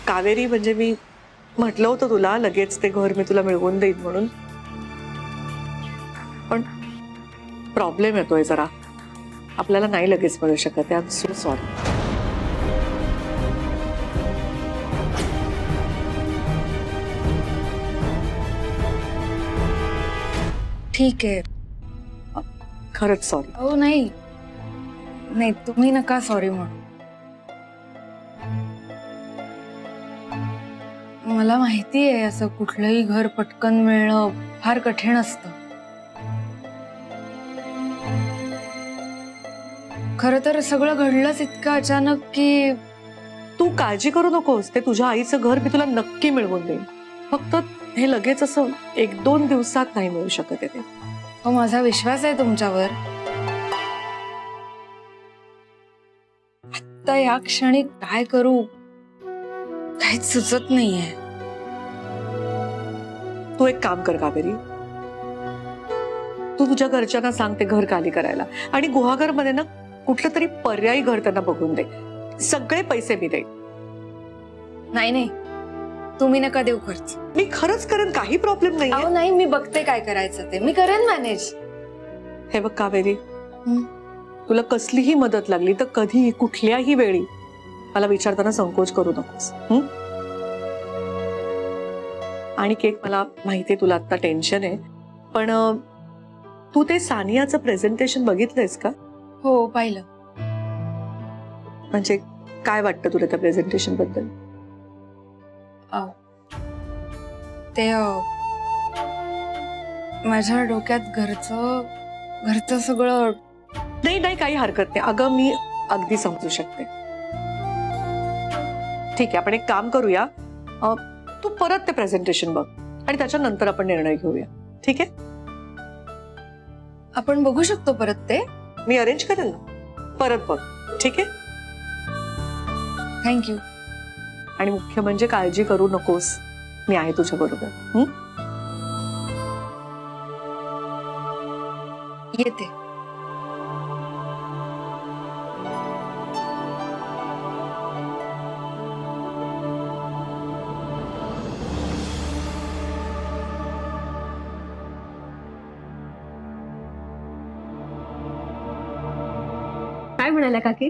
कावेरी, म्हणजे मी म्हटलं होतं तुला लगेच ते घर मी तुला मिळवून देईन म्हणून, पण प्रॉब्लेम येतोय जरा, आपल्याला नाही लगेच मिळू शकत. I am so sorry. ठीक आहे. खरंच सॉरी. हो नाही नाही, तुम्ही नका सॉरी म्हणू. मला माहिती आहे असं कुठलंही घर पटकन मिळणं फार कठीण असतं. खरं तर सगळं घडलंच इतकं अचानक की तू काळजी करू नकोस, ते तुझ्या आईचं घर मी तुला नक्की मिळवून देईन. फक्त हे लगेच असं 1-2 दिवसात नाही मिळू शकत आहे ते. हो, माझा विश्वास आहे तुमच्यावर. आता या क्षणी काय करू काहीच सुचत नाहीये. तू एक काम कर कावेरी, तू तुझ्या घरच्यांना सांग ते घर खाली करायला, आणि गुहागर मध्ये ना कुठलं तरी पर्यायी घर त्यांना बघून दे. सगळे पैसे मी देईन. नाही नाही, तुम्ही नका देऊ खर्च. मी खरंच करेन, काही प्रॉब्लेम नाही. अहो नाही, मी बघते काय करायचं ते, मी करेन मॅनेज. हे बघ कावेरी, तुला कसलीही मदत लागली तर कधीही कुठल्याही वेळी मला विचारताना संकोच करू नकोस. आणि केक, मला माहितीये तुला आता टेन्शन आहे, पण तू ते सानियाचं प्रेझेंटेशन बघितलंयस का? हो, पाहिलं. म्हणजे काय वाटतं तुला त्या प्रेझेंटेशन बद्दल? ते माझ्या डोक्यात घरचं सगळं. नाही नाही, काही हरकत नाही अगं, मी अगदी समजू शकते. ठीक आहे, आपण एक काम करूया, तू परत ते प्रेझेंटेशन बघ आणि त्याच्यानंतर आपण निर्णय घेऊया. ठीक आहे? आपण बघू शकतो परत ते? मी अरेंज करेल ना, परत बघ. ठीक आहे? थँक्यू. आणि मुख्य म्हणजे काळजी करू नकोस, मी आहे तुझ्या बरोबर. येते. काय म्हणाल्या काकी?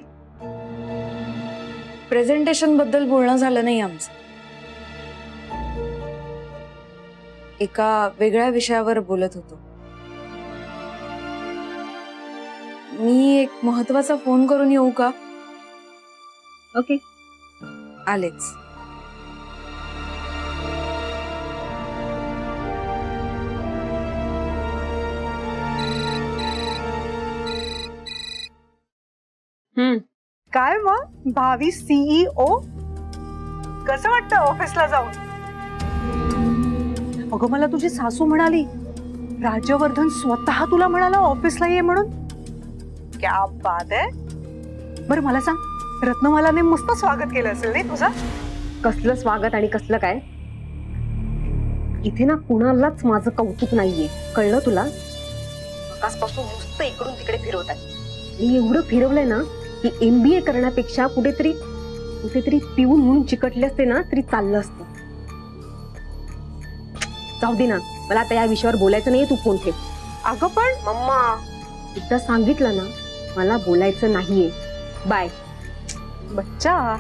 प्रेझेंटेशन बद्दल बोलणं झालं नाही आमचं. एका वेगळ्या विषयावर बोलत होतो. मी एक महत्वाचा फोन करून येऊ का? ओके. आलेच. काय मग भावी सीईओ, कसं वाटतं ऑफिसला जाऊन? अगं, मला तुझी सासू म्हणाली राजवर्धन स्वतः तुला म्हणाला ऑफिसला ये म्हणून. क्या बात आहे. बरं मला सांग, रत्नमालाने मस्त स्वागत केलं असेल नाही तुझं? कसलं स्वागत आणि कसलं काय? इथे ना कुणालाच माझं कौतुक नाहीये, कळलं तुला? आकाशपासून नुसतं इकडून तिकडे फिरवतात. मी एवढं फिरवलंय ना की MBA करण्यापेक्षा कुठेतरी पिऊन म्हणून चिकटले असते ना तरी चाललं असतं. जाऊ दे ना, मला आता या विषयावर बोलायचं नाहीये, तू फोन ठेव. अगं पण मम्मा, एकदा सांगितलं ना मला बोलायचं नाहीये. बाय. बच्चा,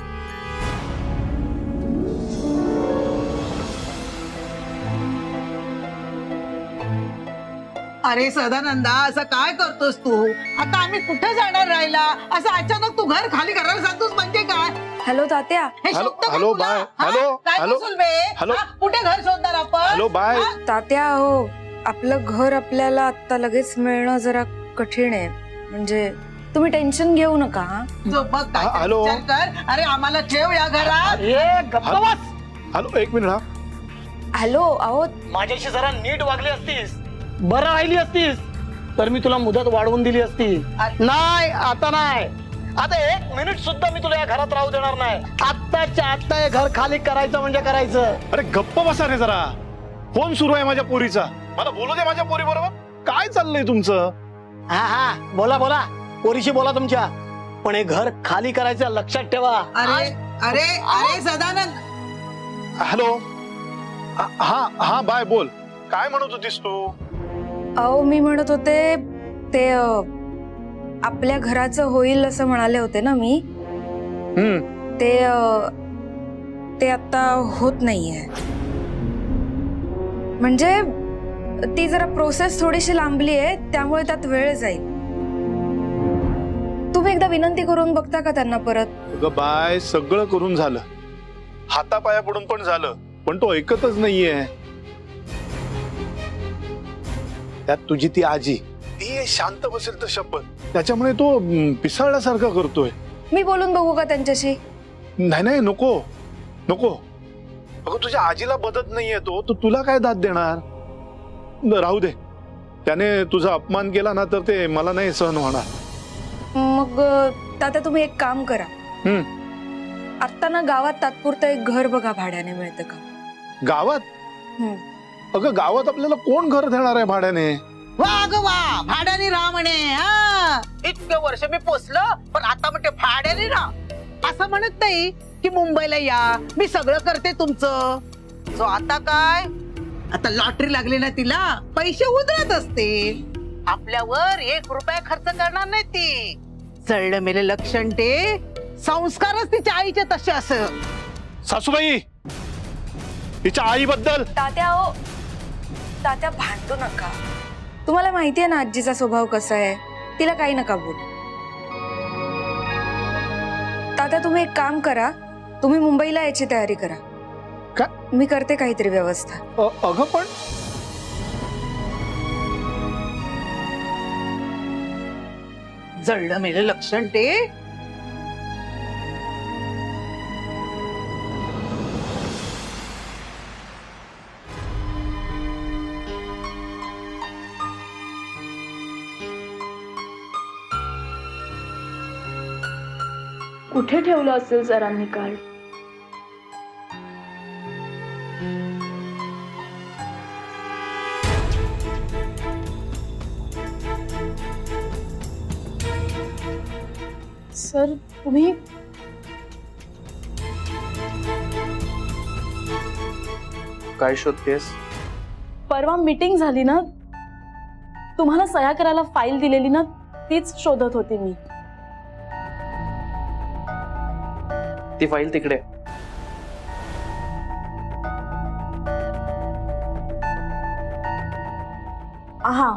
अरे सदानंदा, असं काय करतोस तू? आता आम्ही कुठे जाणार राहिला? असं अचानक तू घर खाली करायला सांगतोस म्हणजे काय? हॅलो तात्या. हे हॅलो, शोभतं का हॅलो, तुला? बाय. हा? हॅलो, काय हॅलो. कुसूल बे? हॅलो. हा? कुठे घर शोधणार आपण? Hello, bye. हा? तात्या, हो आपलं घर आपल्याला आता लगेच मिळणं जरा कठीण आहे. म्हणजे तुम्ही टेन्शन घेऊ नका. जो बघ काय ते हॅलो. विचार कर. अरे आम्हाला ठेव या घरात. हॅलो, एक मिनिट. हा, हॅलो, अहो माझ्याशी जरा नीट वागली असतीस, बरं राहिली असतीस तर मी तुला मुदत वाढवून दिली असती. नाही, आता नाही. आता 1 मिनिट सुद्धा मी तुला या घरात राहू देणार नाही. आत्ताच्या आत्ता हे घर खाली करायचं म्हणजे करायचं. अरे गप्प बसा रे जरा. फोन सुरू आहे माझ्या पोरीचा, मला बोलू दे माझ्या पोरी बरोबर. काय चाललंय तुमचं? हा हा, बोला बोला, पोरीशी बोला तुमच्या. पण हे घर खाली करायचं लक्षात ठेवा. अरे अरे अरे सदानंद, हॅलो. हा हा बाय, बोल. काय म्हणत होतीस तू? अहो मी म्हणत होते ते आपल्या घराचं होईल असं म्हणाले होते ना मी. ते आता होत नाहीये. म्हणजे ती जरा प्रोसेस थोडीशी लांबली आहे, त्यामुळे त्यात वेळ जाईल. तुम्ही एकदा विनंती करून बघता का त्यांना परत? अगं बाय, सगळं करून झालं, हातापाया पडून पण झालं, पण तो ऐकतच नाहीये. त्यात तुझी ती आजी, ती शांत बसेल तर शपथ, त्याच्यामुळे तो पिसाळल्यासारखा करतोय. मी बोलून बघू का त्यांच्याशी? नाही नाही, नको नको. अगं तुझ्या आजीला बदत नाहीये तो तुला काय दाद देणार? राहू दे, त्याने तुझा अपमान केला ना तर ते मला नाही सहन होणार. मग तात्या तुम्ही एक काम करा. आता ना गावात तात्पुरतं एक घर बघा, भाड्याने मिळतं का? गावात? अगं गावात आपल्याला कोण घर देणार आहे भाड्याने? वा ग वा, भाड्याने राहा म्हणे. हा, इतके वर्ष मी पोचलं, पण आता म्हणते भाड्याने राहा. असं म्हणत नाही की मुंबईला या, मी सगळं करते तुमचं. जो आता काय, आता लॉटरी लागली ना तिला, पैसे उधळत असते. आपल्यावर 1 रुपया खर्च करणार नाही ती. जळलं मेले लक्षण ते. संस्कारच तिच्या आईचे तसे असं. सासूबाई, तिच्या आईबद्दल. तात्या भांडू नका. तुम्हाला माहितीये ना आजीचा स्वभाव कसा आहे. तिला काही नका बोल. तात्या तुम्ही एक काम करा, तुम्ही मुंबईला यायची तयारी करा. का? मी करते काहीतरी व्यवस्था. अगं पण जळलं मेले लक्षण ते. कुठे ठेवलं असेल सरांनी कार्ड? सर तुम्ही काय शोधतेस? परवा मीटिंग झाली ना, तुम्हाला सह्या करायला फाईल दिलेली ना, तीच शोधत होती मी. ती फाईल तिकडे. हा,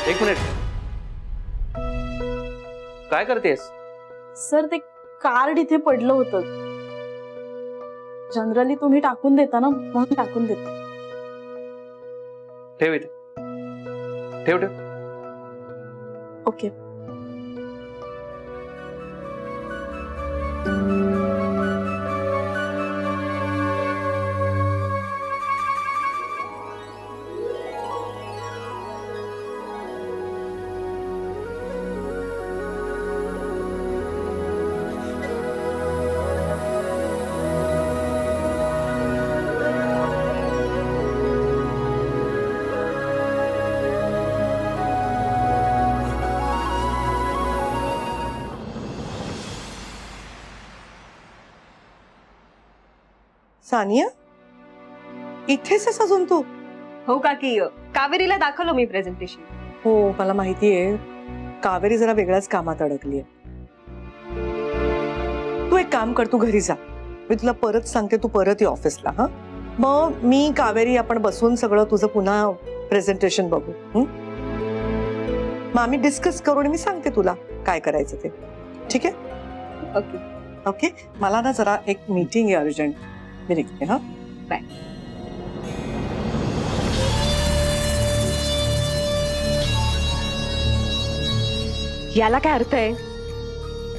एक मिनिट, काय करतेस? सर ते कार्ड इथे पडलं होतं. जनरली तुम्ही टाकून देता ना, म्हणून टाकून देते. ठेव इथे. ठेव ठेव. ओके. सानिया, इथेच अजून तू? हो काकी, कावेरीला दाखवलं मी प्रेझेंटेशन. हो मला माहितीये, कावेरी जरा वेगळ्याच कामात अडकलीये. तू एक काम कर, तू घरी जा. मी तुला परत सांगते, तू परत ये ऑफिसला. हा, मग मी कावेरी आपण बसून सगळं तुझं पुन्हा प्रेझेंटेशन बघू. मग आम्ही डिस्कस करून मी सांगते तुला काय करायचं ते. ठीक आहे? ओके. ओके, मला ना जरा एक मीटिंग आहे अर्जंट, मी निघते. हा, बाय. याला काय अर्थ आहे?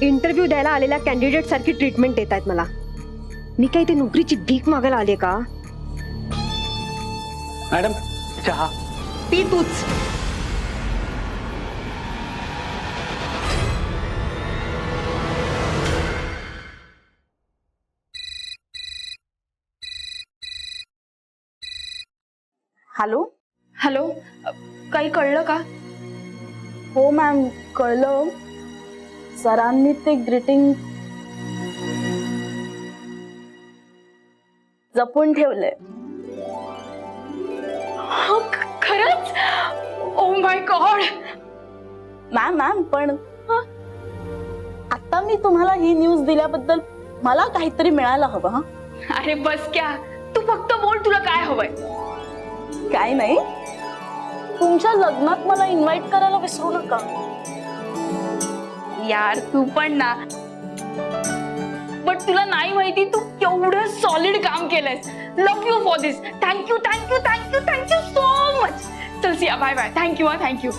इंटरव्ह्यू द्यायला आलेल्या कॅन्डिडेट सारखी ट्रीटमेंट देत आहेत मला. मी काही ते नोकरीची भीक मागायला आले का? मॅडम, चहा. ती तूच. हॅलो हॅलो काही कळलं का? हो मॅम कळलं. सरांनी ते ग्रीटिंग जपून ठेवलंय. खरंच? Oh my God. मॅम पण आता मी तुम्हाला ही न्यूज दिल्याबद्दल मला काहीतरी मिळायला हवं. हा अरे बस क्या, तू फक्त बोल तुला काय हवंय. काय नाही, तुमच्या लग्नात मला इन्व्हाइट करायला विसरू नका. यार तू पण ना. बट तुला नाही माहिती तू केवढं सॉलिड काम केलंयस. Love you for this. Thank you thank you thank you thank you so much. चल सिया बाय बाय. थँक्यू हा थँक्यू.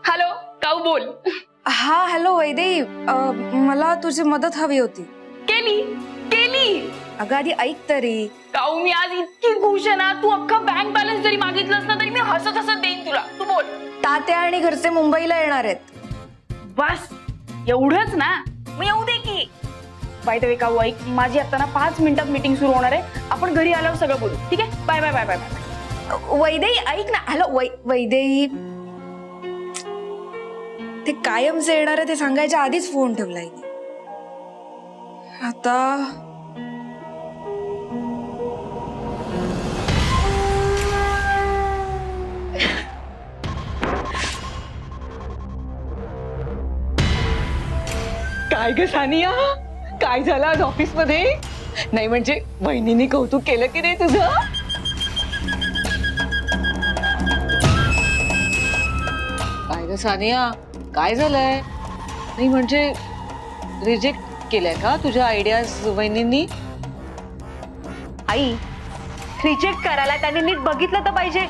हॅलो काऊ बोल. हा हॅलो वैदेही, मला तुझी मदत हवी होती. केली केली. अगं आधी ऐक तरी. काऊ मी आज इतकी खुश आहे ना, तू अख्खा बँक बॅलन्स जरी मागितलंस ना तरी मी हसत हसत देईन तुला. तू बोल. तात्या आणि घरचे मुंबईला येणार आहेत. बस एवढंच ना, मग येऊ दे की. बाय द वे काऊ ऐक, माझी आता ना 5 मिनिटात मीटिंग सुरू होणार आहे. आपण घरी आल्यावर सगळं बोलू. ठीक आहे. Bye bye bye bye bye. Vaidehi ऐक ना. हॅलो वैदेही, ते कायमचे येणार आहे ते सांगायच्या आधीच फोन ठेवलाय. आता काय ग सानिया, काय झालं आज ऑफिस मध्ये? नाही म्हणजे वहिनीने कौतुक केलं की नाही तुझं? काय ग सानिया, काय झालंय? नाही म्हणजे रिजेक्ट केलंय का तुझ्या आयडियाज वहिनींनी? आई, रिजेक्ट करायला त्याने नीट बघितलं तर पाहिजे.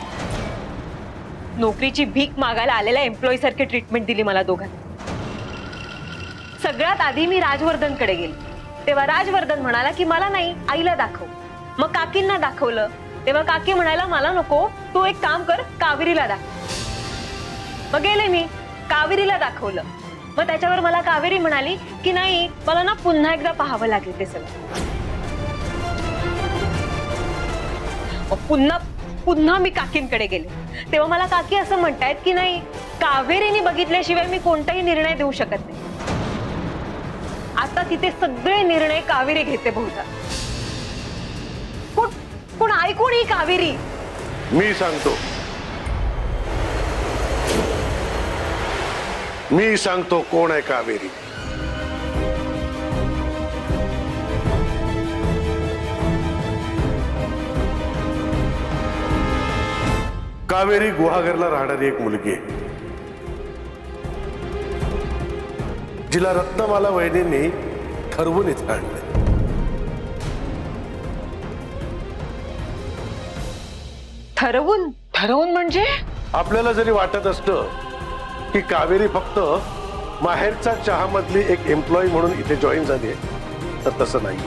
नोकरीची भीक मागायला आलेल्या एम्प्लॉई सारखी ट्रीटमेंट दिली मला दोघांनी. सगळ्यात आधी मी राजवर्धनकडे गेले, तेव्हा राजवर्धन म्हणाला की मला नाही, आईला दाखव. मग काकींना दाखवलं, तेव्हा काकी म्हणायला मला नको, तू एक काम कर, कावेरीला दाखव. मग गेले मी, कावेरीला दाखवलं. मग त्याच्यावर मला कावेरी म्हणाली की नाही, मला ना पुन्हा एकदा पाहावं लागेल ते सगळं. पुन्हा पुन्हा मी काकींकडे गेले, तेव्हा मला काकी असं म्हणतायत की नाही, कावेरीने बघितल्याशिवाय मी कोणताही निर्णय देऊ शकत नाही. आता तिथे सगळे निर्णय कावेरी घेते बहुधा. पण ऐकून ही कावेरी. मी सांगतो कोण आहे कावेरी. कावेरी गुहागरला राहणारी एक मुलगी आहे, जिला रत्नमाला वहिनींनी ठरवून इथे आणले. ठरवून म्हणजे? आपल्याला जरी वाटत असतं की कावेरी फक्त माहेरचा चहा मधली एक एम्प्लॉई म्हणून इथे जॉईन झाली आहे, तर तसं नाही.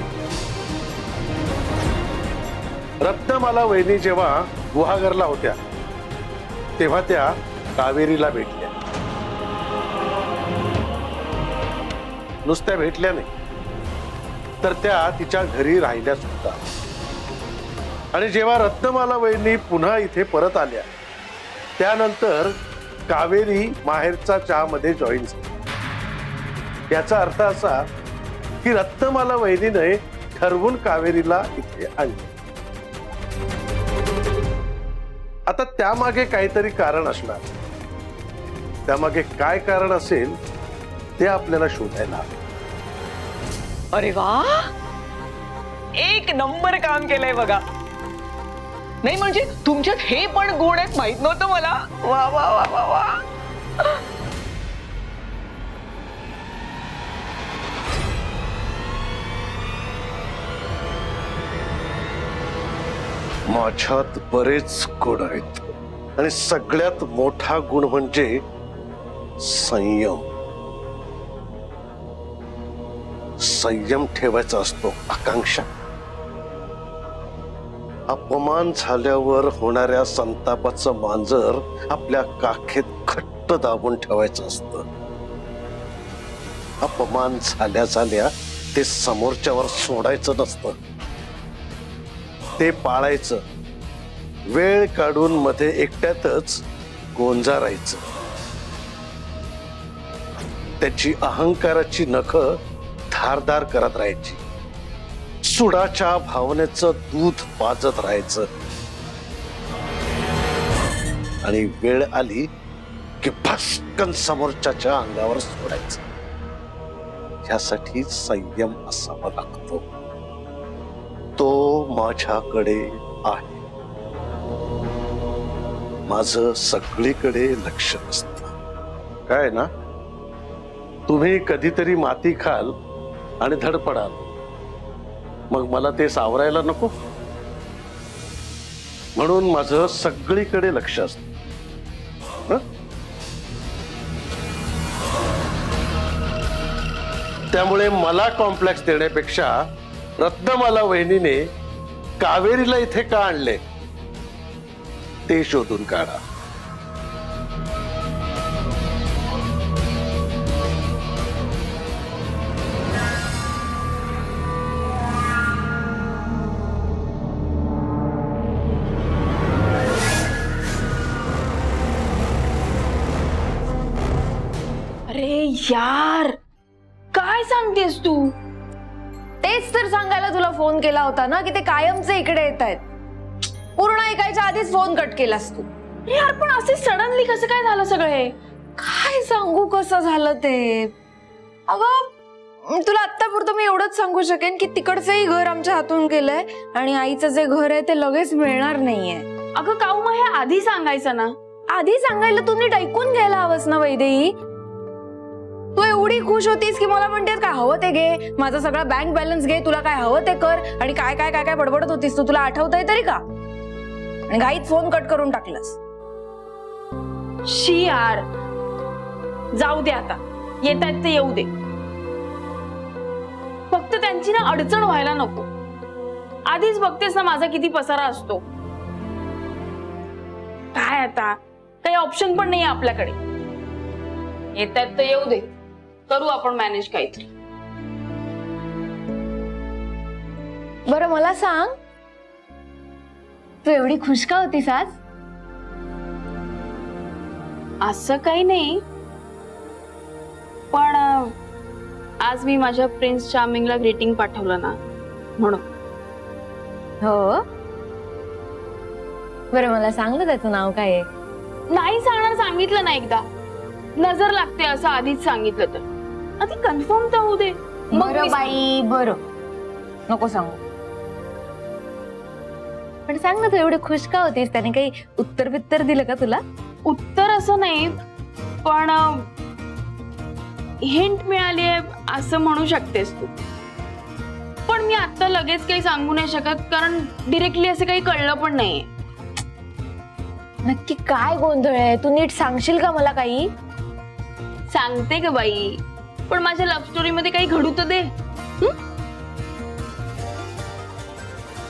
रत्नमाला वहिनी जेव्हा गुहागरला होत्या तेव्हा त्या कावेरीला भेटल्या. नुसत्या भेटल्या नाही, तर त्या तिच्या घरी राहिल्या सुद्धा. आणि जेव्हा रत्नमाला वहिनी पुन्हा इथे परत आल्या, त्यानंतर कावेरी माहेरचा चहामध्ये जॉईन झाली. याचा अर्थ असा की रत्नमाला वहिनीने ठरवून कावेरीला इथे आणले. आता त्यामागे काहीतरी कारण असणार. त्यामागे काय कारण असेल ते आपल्याला शोधायला हवे. अरे वा, एक नंबर काम केलंय बघा. नाही म्हणजे तुमच्यात हे पण गुण आहेत, माहित नव्हतं मला. वा वा वा वा वा. माझ्यात बरेच गुण आहेत आणि सगळ्यात मोठा गुण म्हणजे संयम. संयम ठेवायचा असतो. आकांक्षा, अपमान झाल्यावर होणाऱ्या संतापाचं मांजर आपल्या काखेत घट्ट दाबून ठेवायचं असतं. अपमान झाल्या झाल्या ते समोरच्यावर सोडायचं नसतं, ते पाळायचं. वेळ काढून मध्ये एकट्यातच गोंजारायचं. त्याची अहंकाराची नखं धारदार करत राहायची. सुडाच्या भावनेचं दूध पाजत राहायचं. आणि वेळ आली की भस्कन समोरच्याच्या अंगावर सोडायचं. यासाठी संयम असावा लागतो. तो माझ्याकडे आहे. माझं सगळीकडे लक्ष असतं. काय ना, तुम्ही कधीतरी माती खाल आणि धडपडाल, मग मला ते सावरायला नको. म्हणून माझं सगळीकडे लक्ष असतं. त्यामुळे मला कॉम्प्लेक्स देण्यापेक्षा रत्नमाला वहिनीने कावेरीला इथे का आणले ते शोधून काढा. अरे यार, काय सांगतेस तू? तेच तर सांगायला तुला फोन केला होता ना की ते कायमचे इकडे येत आहेत. पूर्ण ऐकायच्या आधीच फोन कट केलास तू. अरे यार, पण असे सडनली कसं काय झालं सगळं हे? काय सांगू कसं झालं ते. अगं तुला आत्तापुरतं मी एवढंच सांगू शकेन की तिकडचंही घर आमच्या हातून गेलंय आणि आईचं जे घर आहे ते लगेच मिळणार नाहीये. अगं काऊ, मग हे आधी सांगायचं ना. आधी सांगायला तू नीट ऐकून घ्यायला हवंस ना वैदेही. तू एवढी खुश होतीस की मला म्हणतेस काय हवं ते घे, माझा सगळा बँक बॅलन्स घे, तुला काय हवं ते कर, आणि काय काय काय काय बडबडत होतीस तू. तुला आठवतंय तरी का? आणि घाईत फोन कट करून टाकलास. शी यार, जाऊ दे आता. येत आहेत ते येऊ दे. फक्त त्यांची ना अडचण व्हायला नको. आधीच बघतेस ना माझा किती पसारा असतो. काय आता, काही ऑप्शन पण नाही आपल्याकडे. येत आहेत तर येऊ दे, करू आपण मॅनेज काहीतरी. बरं मला सांग, तू एवढी खुश का होतीस आज? असं काही नाही, पण आज मी माझ्या प्रिन्स चार्मिंगला ग्रीटिंग पाठवलं ना, म्हणून. हो, बरं मला सांग ना त्याचं नाव काय आहे? नाही सांगणार, सांगितलं ना एकदा. नजर लागते असं आधीच सांगितलं तर. आधी कन्फर्म तर होऊ दे. बरं बाई, बरं नको सांगू. पण सांग ना, तू एवढी खुश का होतीस? त्याने काही उत्तर बित्तर दिलं का तुला? उत्तर असं नाही, पण हिंट मिळाली असं म्हणू शकतेस तू. पण मी आता लगेच काही सांगू नाही शकत, कारण डिरेक्टली असं काही कळलं पण नाहीये. नक्की काय गोंधळ आहे? तू नीट सांगशील का मला काही? सांगते ग बाई, पण माझ्या लव्ह स्टोरी मध्ये काही घडू तर दे.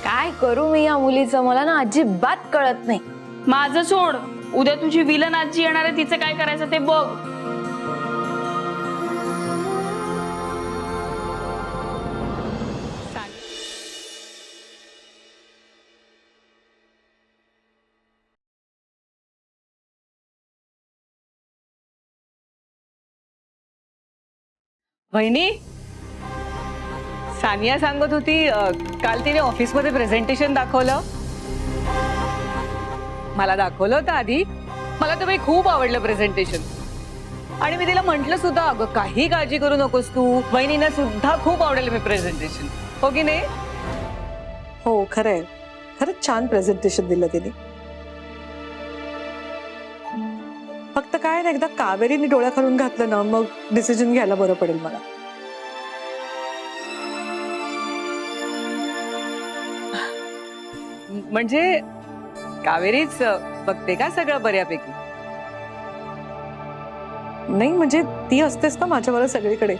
काय करू मी या मुलीचं, मला ना अजिबात कळत नाही. माझं सोड, उद्या तुझी विलन आजी येणार आहे, तिचं काय करायचं ते बघ. वहिनी, सानिया सांगत होती काल तिने ऑफिसमध्ये प्रेझेंटेशन दाखवलं. मला दाखवलं होतं आधी. मला तर बाई खूप आवडलं प्रेझेंटेशन. आणि मी तिला म्हंटल सुद्धा, अगं काही काळजी करू नकोस तू, वहिनींना सुद्धा खूप आवडेल मी प्रेझेंटेशन. हो की नाही? हो खरंय, खरंच छान प्रेझेंटेशन दिलं तिने. फक्त काय ना, एकदा कावेरीने डोळ्या खालून घातलं ना, मग डिसिजन घ्यायला बरं पडेल मला. म्हणजे कावेरीच बघते का सगळं बऱ्यापैकी? नाही म्हणजे ती असतेच ना माझ्यावर सगळीकडे.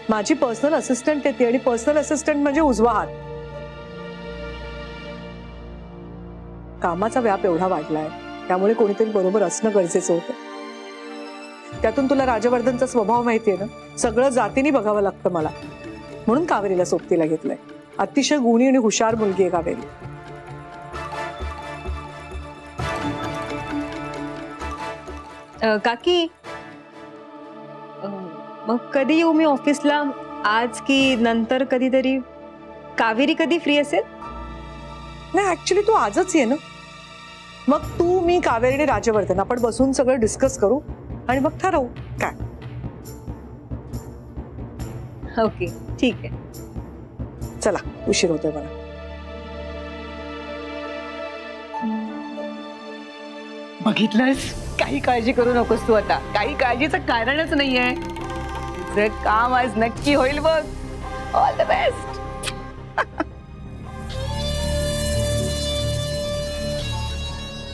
माझी पर्सनल असिस्टंट आहे ती, आणि पर्सनल असिस्टंट म्हणजे उजवा हात. कामाचा व्याप एवढा वाढलाय, त्यामुळे कोणीतरी बरोबर असणं गरजेचं होतं. त्यातून तुला राजवर्धनचा स्वभाव माहितीये ना, सगळं जातीने बघावं लागतं मला, म्हणून कावेरीला सोबतीला घेतलंय. अतिशय गुणी आणि हुशार मुलगी आहे कावेरी. काकी, मग कधी येऊ मी ऑफिसला? आज की नंतर कधीतरी? कावेरी कधी फ्री असेल? नाही, ऍक्च्युली तू आजच ये ना. मग तू, मी, कावेरी आणि राजवर्धन आपण बसून सगळं डिस्कस करू आणि मग ठरवू काय. ओके, ठीक आहे. चला, उशीर होतोय मला. बघितलंस, काही काळजी करू नकोस तू आता. काही काळजीचं कारणच नाहीये. तुझं काम आज नक्की होईल बघ. All the best.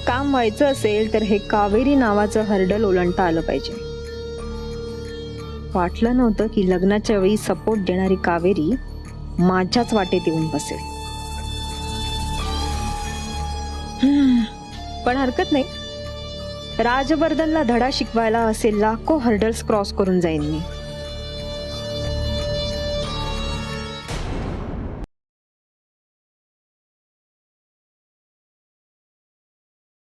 काम व्हायचं असेल तर हे कावेरी नावाचं हर्डल ओलांडता आलं पाहिजे. वाटलं नव्हतं की लग्नाच्या वेळी सपोर्ट देणारी कावेरी माझ्याच वाटेत येऊन बसेल. पण हरकत नाही, राजवर्धनला धडा शिकवायला असे लाखो हर्डल्स क्रॉस करून जाईन मी.